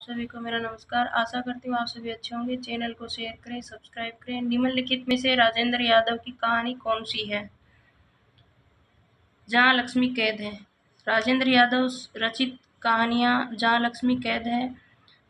सभी को मेरा नमस्कार। आशा करती हूँ आप सभी अच्छे होंगे। चैनल को शेयर करें, सब्सक्राइब करें। निम्नलिखित में से राजेंद्र यादव की कहानी कौन सी है? जहाँ लक्ष्मी कैद है। राजेंद्र यादव रचित कहानियाँ जहाँ लक्ष्मी कैद है,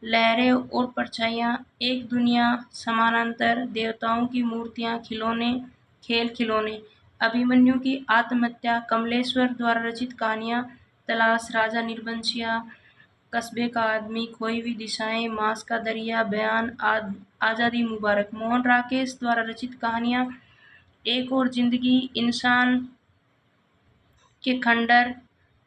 लहरें और परछाइयाँ, एक दुनिया, समानांतर, देवताओं की मूर्तियाँ, खिलौने, खेल खिलौने, अभिमन्यु की आत्महत्या, कमलेश्वर द्वारा रचित कहानियाँ, तलाश, राजा निर्बंशिया, कस्बे का आदमी, खोई हुई दिशाएं, मांस का दरिया, बयान, आज़ादी मुबारक। मोहन राकेश द्वारा रचित कहानियाँ, एक और जिंदगी, इंसान के खंडर,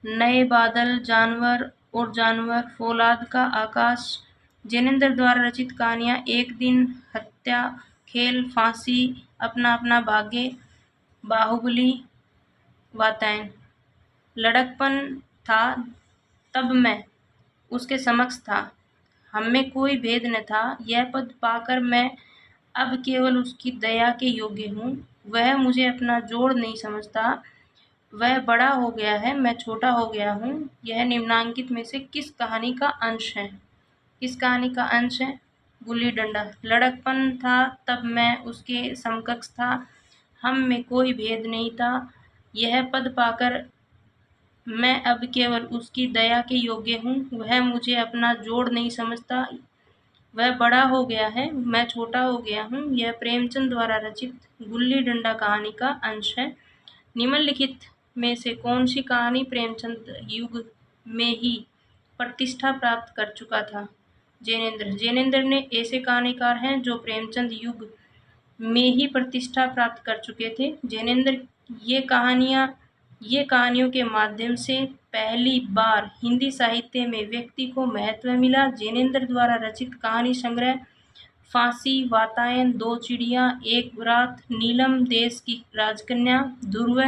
नए बादल, जानवर और जानवर, फौलाद का आकाश। जैनेंद्र द्वारा रचित कहानियाँ, एक दिन, हत्या, खेल, फांसी, अपना अपना भाग्य, बाहुबली, वातायन। लड़कपन था तब मैं उसके समक्ष था, हममें कोई भेद न था। यह पद पाकर मैं अब केवल उसकी दया के योग्य हूँ। वह मुझे अपना जोड़ नहीं समझता। वह बड़ा हो गया है, मैं छोटा हो गया हूँ। यह निम्नांकित में से किस कहानी का अंश है? किस कहानी का अंश है? गुल्ली डंडा। लड़कपन था तब मैं उसके समकक्ष था, हम में कोई भेद नहीं था। यह पद पाकर मैं अब केवल उसकी दया के योग्य हूँ। वह मुझे अपना जोड़ नहीं समझता। वह बड़ा हो गया है, मैं छोटा हो गया हूँ। यह प्रेमचंद द्वारा रचित गुल्ली डंडा कहानी का अंश है। निम्नलिखित में से कौन सी कहानी प्रेमचंद युग में ही प्रतिष्ठा प्राप्त कर चुका था? जैनेंद्र ने ऐसे कहानीकार हैं जो प्रेमचंद युग में ही प्रतिष्ठा प्राप्त कर चुके थे। जैनेंद्र ये कहानियों के माध्यम से पहली बार हिंदी साहित्य में व्यक्ति को महत्व मिला। जैनेंद्र द्वारा रचित कहानी संग्रह फांसी, वातायन, दो चिड़िया, एक रात, नीलम देश की राजकन्या, ध्रुव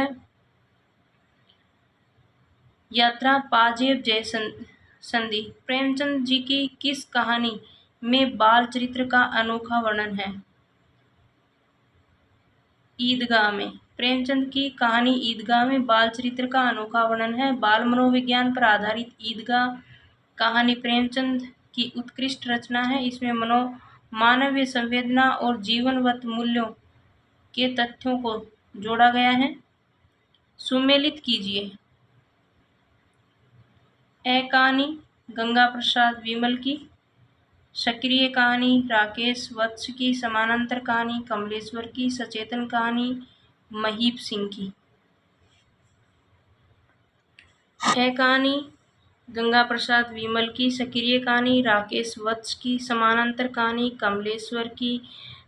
यात्रा, पाजेब जयसंधी। प्रेमचंद जी की किस कहानी में बाल चरित्र का अनोखा वर्णन है? ईदगाह में। प्रेमचंद की कहानी ईदगाह में बाल चरित्र का अनोखा वर्णन है। बाल मनोविज्ञान पर आधारित ईदगाह कहानी प्रेमचंद की उत्कृष्ट रचना है। इसमें मानवीय संवेदना और जीवनवत मूल्यों के तथ्यों को जोड़ा गया है। सुमेलित कीजिए। ए कहानी गंगा प्रसाद विमल की, सक्रिय कहानी राकेश वत्स की, समानांतर कहानी कमलेश्वर की, सचेतन कहानी महीप सिंह की। ए कहानी गंगा प्रसाद विमल की, सक्रिय कहानी राकेश वत्स की, समानांतर कहानी कमलेश्वर की,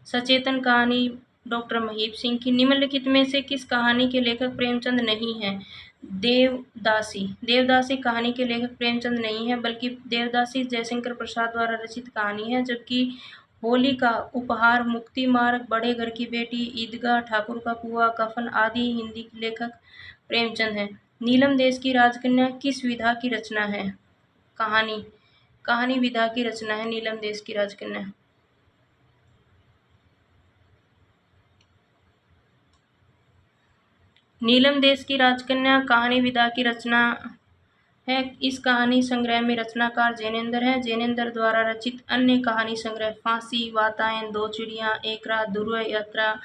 सचेतन कहानी डॉक्टर महीप सिंह की। निम्नलिखित में से किस कहानी के लेखक प्रेमचंद नहीं हैं? देवदासी कहानी के लेखक प्रेमचंद नहीं है, बल्कि देवदासी जयशंकर प्रसाद द्वारा रचित कहानी है। जबकि होली का उपहार, मुक्ति मार्ग, बड़े घर की बेटी, ईदगाह, ठाकुर का कुआं, कफन आदि हिंदी लेखक प्रेमचंद हैं। नीलम देश की राजकन्या किस विधा की रचना है? कहानी विधा की रचना है नीलम देश की राजकन्या। नीलम देश की राजकन्या कहानी विधा की रचना है। इस कहानी संग्रह में रचनाकार जैनेंद्र है। जैनेंद्र द्वारा रचित अन्य कहानी संग्रह फांसी, वातायन, दो चिड़िया, एक रात, ध्रुव यात्रा,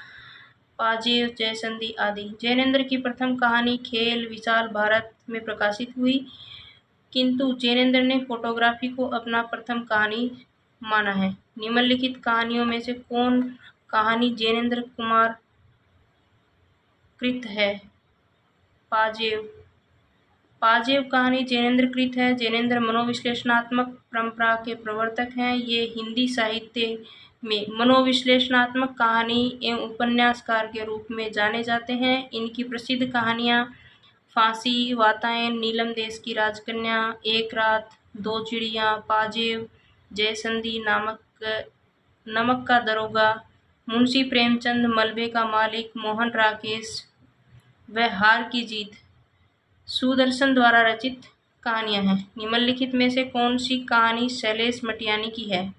पाजेब जयसंधी आदि। जैनेंद्र की प्रथम कहानी खेल विशाल भारत में प्रकाशित हुई, किंतु जैनेंद्र ने फोटोग्राफी को अपना प्रथम कहानी माना है। निम्नलिखित कहानियों में से कौन कहानी जैनेंद्र कुमार कृत है? पाजेब कहानी जैनेंद्र कृत है। जैनेंद्र मनोविश्लेषणात्मक परंपरा के प्रवर्तक हैं। ये हिंदी साहित्य में मनोविश्लेषणात्मक कहानी एवं उपन्यासकार के रूप में जाने जाते हैं। इनकी प्रसिद्ध कहानियाँ फांसी, वातायन, नीलम देश की राजकन्या, एक रात, दो चिड़िया, पाजेब जयसंधी, नमक का दरोगा, मुंशी प्रेमचंद, मलबे का मालिक, मोहन राकेश व हार की जीत सुदर्शन द्वारा रचित कहानियां हैं। निम्नलिखित में से कौन सी कहानी शैलेश मटियानी की है?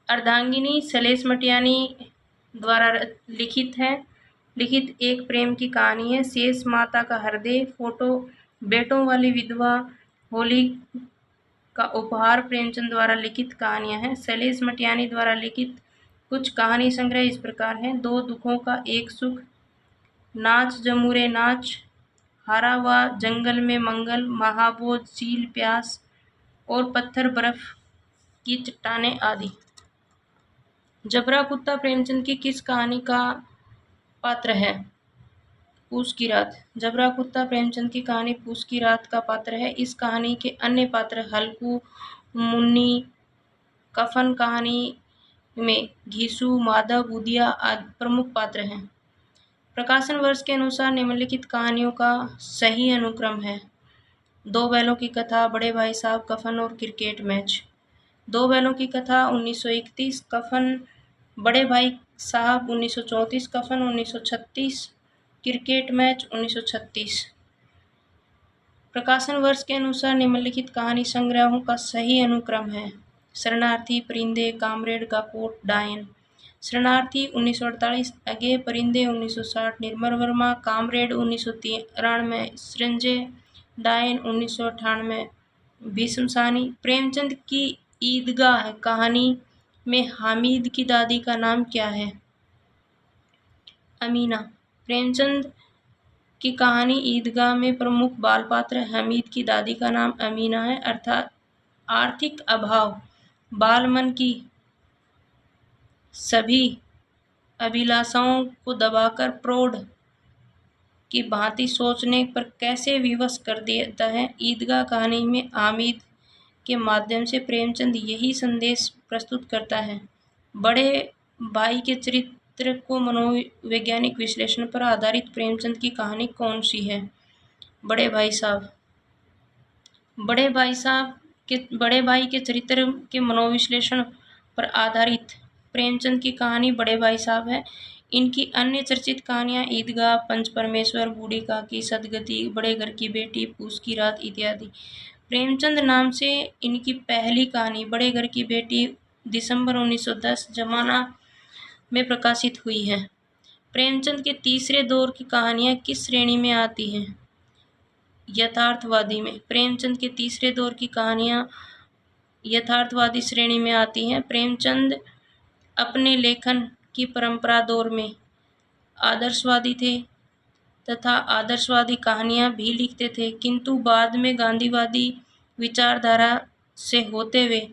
अर्धांगिनी शैलेश मटियानी द्वारा लिखित एक प्रेम की कहानी है। शेष माता का हृदय, फोटो, बेटों वाली विधवा, होली का उपहार प्रेमचंद द्वारा लिखित कहानियां हैं। शैलेश मटियानी द्वारा लिखित कुछ कहानी संग्रह इस प्रकार हैं। दो दुखों का एक सुख, नाच जमूरे नाच, हारा हुआ जंगल में मंगल, महाभोज, चील प्यास और पत्थर बर्फ की चट्टानें आदि। जबरा कुत्ता प्रेमचंद की किस कहानी का पात्र है? पूस की रात। जबरा कुत्ता प्रेमचंद की कहानी पूस की रात का पात्र है। इस कहानी के अन्य पात्र हल्कू, मुन्नी, कफन कहानी में घीसू, माधव, बुदिया आदि प्रमुख पात्र हैं। प्रकाशन वर्ष के अनुसार निम्नलिखित कहानियों का सही अनुक्रम है। दो बैलों की कथा, बड़े भाई साहब, कफन और क्रिकेट मैच। दो बैलों की कथा 1931, कफन बड़े भाई साहब 1934, कफन 1936, क्रिकेट मैच 1936। प्रकाशन वर्ष के अनुसार निम्नलिखित कहानी संग्रहों का सही अनुक्रम है। शरणार्थी, परिंदे, कामरेड का कोट, डायन। शरणार्थी 1948, अगे परिंदे 1960, निर्मल वर्मा, कामरेड 1993, सृंजय, डायन 1998, भीष्म सानी। प्रेमचंद की ईदगाह कहानी में हामिद की दादी का नाम क्या है? अमीना। प्रेमचंद की कहानी ईदगाह में प्रमुख बाल पात्र हामिद की दादी का नाम अमीना है। अर्थात आर्थिक अभाव बाल मन की सभी अभिलाषाओं को दबाकर प्रौढ़ की भांति सोचने पर कैसे विवश कर देता है। ईदगाह कहानी में हामिद के माध्यम से प्रेमचंद यही संदेश प्रस्तुत करता है। बड़े भाई के चरित्र को मनोवैज्ञानिक विश्लेषण पर आधारित प्रेमचंद की कहानी कौन सी है? बड़े भाई साहब। बड़े भाई के चरित्र के मनोविश्लेषण पर आधारित प्रेमचंद की कहानी बड़े भाई साहब है। इनकी अन्य चर्चित कहानियां ईदगाह, पंच परमेश्वर, बूढ़ी काकी, सदगति, बड़े घर की बेटी, पूस की रात इत्यादि। प्रेमचंद नाम से इनकी पहली कहानी बड़े घर की बेटी दिसंबर 1910 जमाना में प्रकाशित हुई है। प्रेमचंद के तीसरे दौर की कहानियां किस श्रेणी में आती हैं? यथार्थवादी में। प्रेमचंद के तीसरे दौर की कहानियां यथार्थवादी श्रेणी में आती हैं। प्रेमचंद अपने लेखन की परंपरा दौर में आदर्शवादी थे तथा आदर्शवादी कहानियां भी लिखते थे, किंतु बाद में गांधीवादी विचारधारा से होते हुए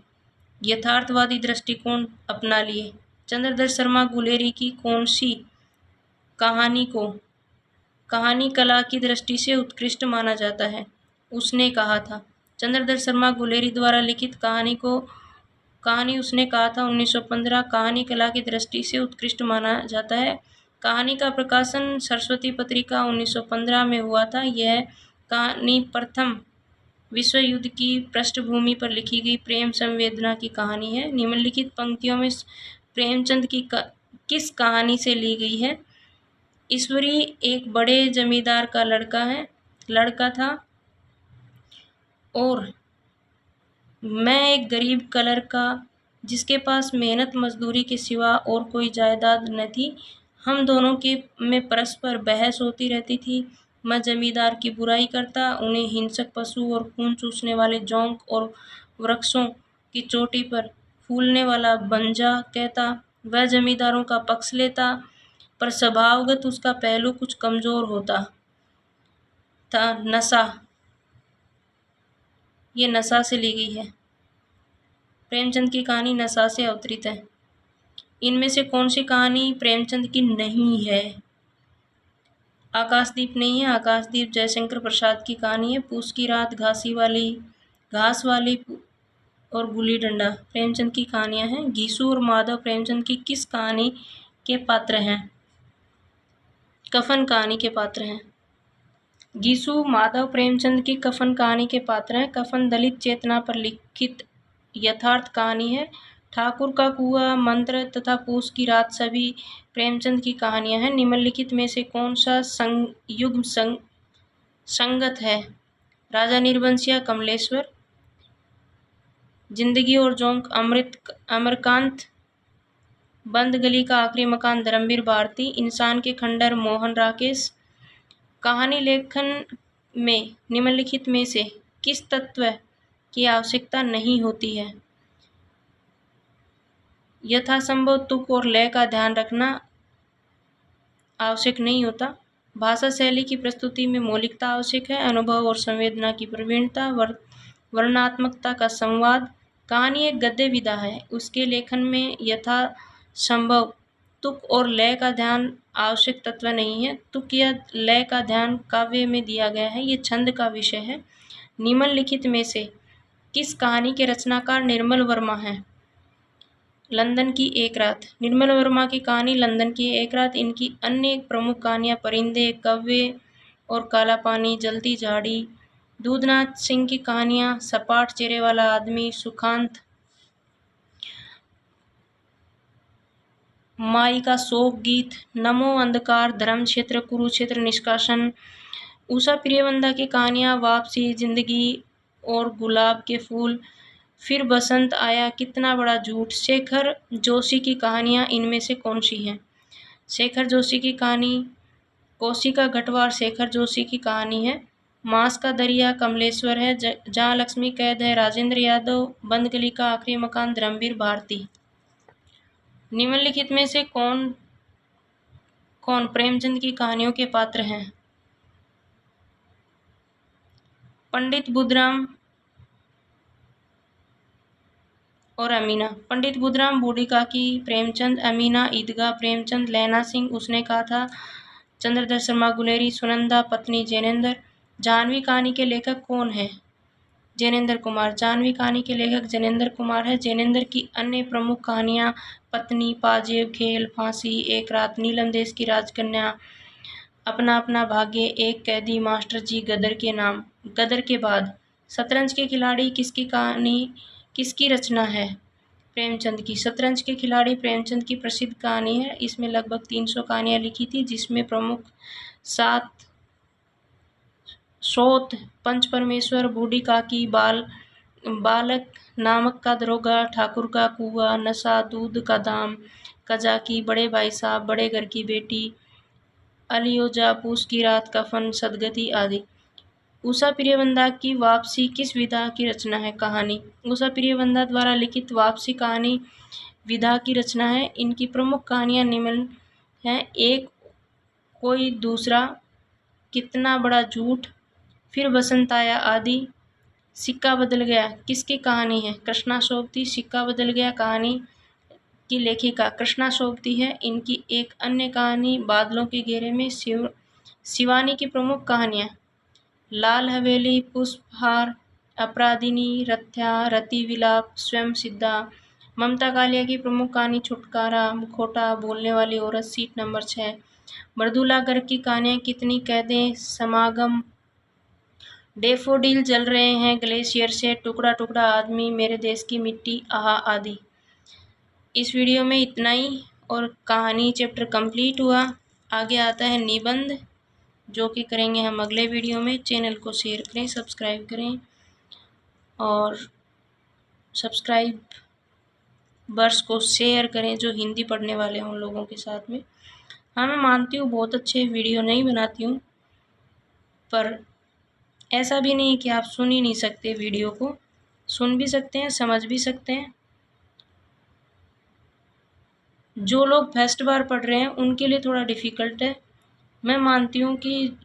यथार्थवादी दृष्टिकोण अपना लिए। चंद्रदत्त शर्मा गुलेरी की कौन सी कहानी को कहानी कला की दृष्टि से उत्कृष्ट माना जाता है? उसने कहा था। चंद्रदत्त शर्मा गुलेरी द्वारा लिखित कहानी उसने कहा था 1915 कहानी कला की दृष्टि से उत्कृष्ट माना जाता है। कहानी का प्रकाशन सरस्वती पत्रिका 1915 में हुआ था। यह कहानी प्रथम विश्व युद्ध की पृष्ठभूमि पर लिखी गई प्रेम संवेदना की कहानी है। निम्नलिखित पंक्तियों में प्रेमचंद की किस कहानी से ली गई है? ईश्वरी एक बड़े जमींदार का लड़का था और मैं एक गरीब कलर का जिसके पास मेहनत मजदूरी के सिवा और कोई जायदाद न थी। हम दोनों में परस्पर बहस होती रहती थी। मैं जमींदार की बुराई करता, उन्हें हिंसक पशु और खून चूसने वाले जोंक और वृक्षों की चोटी पर फूलने वाला बंजा कहता। वह जमींदारों का पक्ष लेता, पर स्वभावगत उसका पहलू कुछ कमजोर होता था। नशा। ये नशा से ली गई है। प्रेमचंद की कहानी नशा से अवतरित है। इनमें से कौन सी कहानी प्रेमचंद की नहीं है? आकाशदीप नहीं है। आकाशदीप जयशंकर प्रसाद की कहानी है। पूस की रात, घास वाली और गुल्ली डंडा प्रेमचंद की कहानियां हैं। घीसू और माधव प्रेमचंद की किस कहानी के पात्र हैं? कफन कहानी के पात्र हैं। घीसू माधव प्रेमचंद की कफन कहानी के पात्र हैं। कफन दलित चेतना पर लिखित यथार्थ कहानी है। ठाकुर का कुआं, मंत्र तथा पूस की रात सभी प्रेमचंद की कहानियां हैं। निम्नलिखित में से कौन सा युग्म संगत है? राजा निर्वंशिया, कमलेश्वर, जिंदगी और जोंक, अमरकांत, बंद गली का आखिरी मकान, धर्मवीर भारती, इंसान के खंडहर, मोहन राकेश। कहानी लेखन में निम्नलिखित में से किस तत्व की आवश्यकता नहीं होती है? यथासंभव तुक और लय का ध्यान रखना आवश्यक नहीं होता। भाषा शैली की प्रस्तुति में मौलिकता आवश्यक है। अनुभव और संवेदना की प्रवीणता, वर्णनात्मकता का संवाद। कहानी एक गद्य विधा है, उसके लेखन में यथासंभव तुक और लय का ध्यान आवश्यक तत्व नहीं है। तुक या लय का ध्यान काव्य में दिया गया है, ये छंद का विषय है। निम्नलिखित में से किस कहानी के रचनाकार निर्मल वर्मा हैं? लंदन की एक रात। निर्मल वर्मा की कहानी लंदन की एक रात। इनकी अन्य प्रमुख कहानियां परिंदे, कव्वे और काला पानी, जलती झाड़ी। दूधनाथ सिंह की कहानियां सपाट चेहरे वाला आदमी, सुखांत, माई का शोक गीत, नमो अंधकार, धर्म क्षेत्र, कुरुक्षेत्र, निष्कासन। उषा प्रियवंदा की कहानियां वापसी, जिंदगी और गुलाब के फूल, फिर बसंत आया, कितना बड़ा झूठ। शेखर जोशी की कहानियां इनमें से कौन सी हैं? शेखर जोशी की कहानी कोसी का गठवार शेखर जोशी की कहानी है। मांस का दरिया कमलेश्वर है। जहाँ लक्ष्मी कैद है राजेंद्र यादव। बंद गली का आखिरी मकान धर्मवीर भारती। निम्नलिखित में से कौन कौन प्रेमचंद की कहानियों के पात्र हैं? पंडित बुधराम और अमीना। पंडित बुधराम बूढ़ी काकी, प्रेमचंद, अमीना ईदगाह प्रेमचंद, लैना सिंह उसने कहा था, चंद्रधर शर्मा गुलेरी, सुनंदा पत्नी जैनेन्द्र। जानवी कहानी के लेखक कौन है? जैनेन्द्र कुमार। जानवी कहानी के लेखक जैनेन्द्र कुमार है। जैनेन्द्र की अन्य प्रमुख कहानियां पत्नी, पाजेब, खेल, फांसी, एक रात, नीलम देश की राजकन्या, अपना अपना भाग्य, एक कैदी, मास्टर जी, गदर के नाम, गदर के बाद। शतरंज के खिलाड़ी किसकी कहानी किसकी रचना है? प्रेमचंद की। शतरंज के खिलाड़ी प्रेमचंद की प्रसिद्ध कहानी है। इसमें लगभग 300 कहानियां लिखी थी, जिसमें प्रमुख 7 स्रोत पंच परमेश्वर, बूढ़ी काकी, बालक, नामक का दरोगा, ठाकुर का कुआ, नशा, दूध का दाम, कजाकी, बड़े भाई साहब, बड़े घर की बेटी, अलियोजा, पूस की रात, कफन, सदगति आदि। उषा प्रियवंदा की वापसी किस विधा की रचना है? कहानी। उषा प्रियवंदा द्वारा लिखित वापसी कहानी विधा की रचना है। इनकी प्रमुख कहानियां निम्न हैं। एक, कोई दूसरा, कितना बड़ा झूठ, फिर बसंत आया आदि। सिक्का बदल गया किसकी कहानी है? कृष्णा सोबती। सिक्का बदल गया कहानी की लेखिका कृष्णा सोबती है। इनकी एक अन्य कहानी बादलों के घेरे में। शिवानी की प्रमुख कहानियां लाल हवेली, पुष्पहार, अपराधिनी, रथ्या, रति विलाप, स्वयं सिद्धा। ममता कालिया की प्रमुख कहानी छुटकारा, मुखौटा, बोलने वाली औरत, सीट नंबर 6। मृदुला गर्ग की कहानियां कितनी कैदें, समागम, डेफोडिल जल रहे हैं ग्लेशियर से, टुकड़ा टुकड़ा आदमी, मेरे देश की मिट्टी, आहा आदि। इस वीडियो में इतना ही और कहानी चैप्टर कंप्लीट हुआ। आगे आता है निबंध, जो कि करेंगे हम अगले वीडियो में। चैनल को शेयर करें, सब्सक्राइब करें और सब्सक्राइबर्स को शेयर करें जो हिंदी पढ़ने वाले हैं उन लोगों के साथ में। हाँ, मैं मानती हूँ बहुत अच्छे वीडियो नहीं बनाती हूँ, पर ऐसा भी नहीं कि आप सुन ही नहीं सकते। वीडियो को सुन भी सकते हैं, समझ भी सकते हैं। जो लोग फर्स्ट बार पढ़ रहे हैं उनके लिए थोड़ा डिफ़िकल्ट है। मैं मानती हूँ कि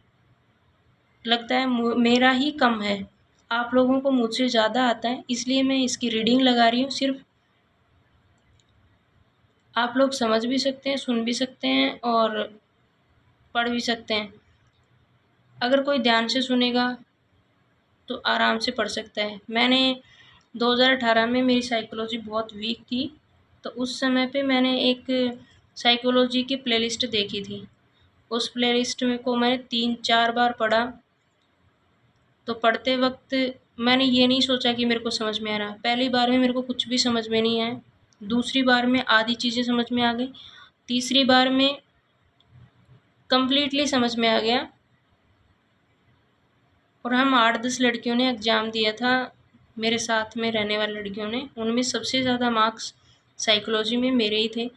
लगता है मेरा ही कम है, आप लोगों को मुझसे ज़्यादा आता है, इसलिए मैं इसकी रीडिंग लगा रही हूँ। सिर्फ आप लोग समझ भी सकते हैं, सुन भी सकते हैं और पढ़ भी सकते हैं। अगर कोई ध्यान से सुनेगा तो आराम से पढ़ सकता है। मैंने 2018 में मेरी साइकोलॉजी बहुत वीक थी, तो उस समय पे मैंने एक साइकोलॉजी की प्लेलिस्ट देखी थी। उस प्लेलिस्ट में को मैंने 3-4 बार पढ़ा। तो पढ़ते वक्त मैंने ये नहीं सोचा कि मेरे को समझ में आ रहा। पहली बार में मेरे को कुछ भी समझ में नहीं आया, दूसरी बार में आधी चीज़ें समझ में आ गई, तीसरी बार में कम्प्लीटली समझ में आ गया। और हम 8-10 लड़कियों ने एग्ज़ाम दिया था, मेरे साथ में रहने वाली लड़कियों ने, उनमें सबसे ज़्यादा मार्क्स साइकोलॉजी में मेरे ही थे।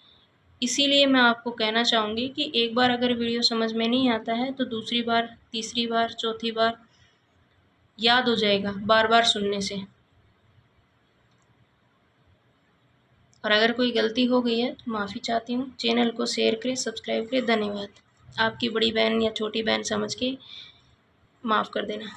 इसीलिए मैं आपको कहना चाहूँगी कि एक बार अगर वीडियो समझ में नहीं आता है तो दूसरी बार, तीसरी बार, चौथी बार याद हो जाएगा बार बार सुनने से। और अगर कोई गलती हो गई है तो माफ़ी चाहती हूँ। चैनल को शेयर करें, सब्सक्राइब करें। धन्यवाद। आपकी बड़ी बहन या छोटी बहन समझ के माफ़ कर देना।